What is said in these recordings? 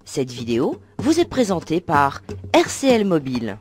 Cette vidéo vous est présentée par RCL Mobile.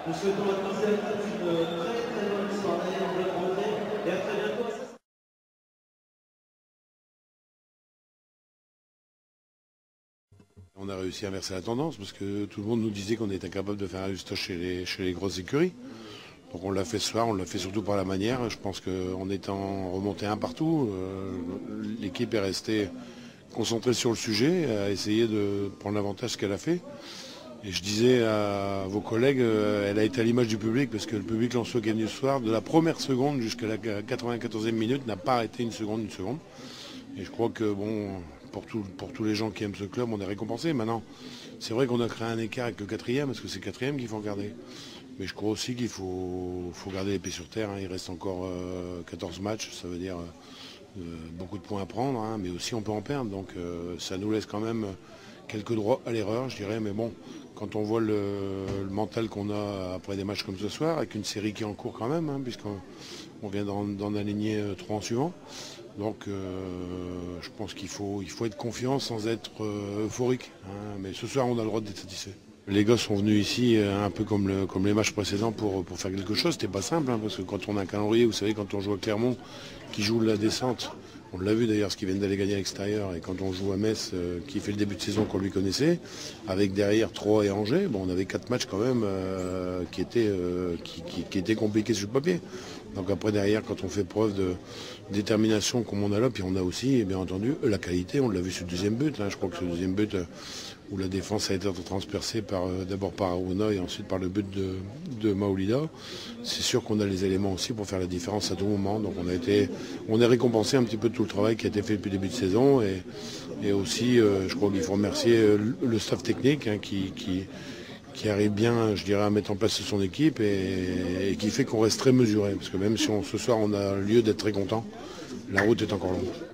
Nous souhaitons à tous et à toutes une très très bonne soirée, une bonne rentrée et à très bientôt. On a réussi à inverser la tendance parce que tout le monde nous disait qu'on était incapable de faire un résultat chez les grosses écuries. Donc on l'a fait ce soir, on l'a fait surtout par la manière. Je pense qu'en étant remonté un partout, l'équipe est restée concentrée sur le sujet, a essayé de prendre l'avantage qu'elle a fait. Et je disais à vos collègues, elle a été à l'image du public parce que le public lensois gagné ce soir, de la première seconde jusqu'à la 94e minute, n'a pas arrêté une seconde. Et je crois que bon, pour tous les gens qui aiment ce club, on est récompensé. Maintenant, c'est vrai qu'on a créé un écart avec le quatrième, parce que c'est le quatrième qu'il faut regarder. Mais je crois aussi qu'il faut garder les pieds sur terre. Il reste encore 14 matchs, ça veut dire beaucoup de points à prendre, mais aussi on peut en perdre. Donc ça nous laisse quand même quelques droits à l'erreur, je dirais. Mais bon, quand on voit le mental qu'on a après des matchs comme ce soir, avec une série qui est en cours quand même, puisqu'on vient d'en aligner 3 en suivant. Donc je pense qu'il faut être confiant sans être euphorique. Mais ce soir, on a le droit d'être satisfait. Les gosses sont venus ici un peu comme les matchs précédents pour faire quelque chose. C'était pas simple, hein, parce que quand on a un calendrier, vous savez, quand on joue à Clermont, qui joue la descente, on l'a vu d'ailleurs ce qu'ils viennent d'aller gagner à l'extérieur, et quand on joue à Metz, qui fait le début de saison qu'on lui connaissait, avec derrière Troyes et Angers, bon, on avait 4 matchs quand même qui étaient compliqués sur le papier. Donc après derrière, quand on fait preuve de détermination comme on a là, puis on a aussi, bien entendu, la qualité, on l'a vu sur le deuxième but. Hein, je crois que c'est le deuxième but où la défense a été transpercée d'abord par Aruna et ensuite par le but de Maolida. C'est sûr qu'on a les éléments aussi pour faire la différence à tout moment. Donc on est récompensé un petit peu de tout le travail qui a été fait depuis le début de saison. Et aussi, je crois qu'il faut remercier le staff technique hein, qui arrive bien, je dirais, à mettre en place son équipe et qui fait qu'on reste très mesuré. Parce que même si ce soir on a lieu d'être très content, la route est encore longue.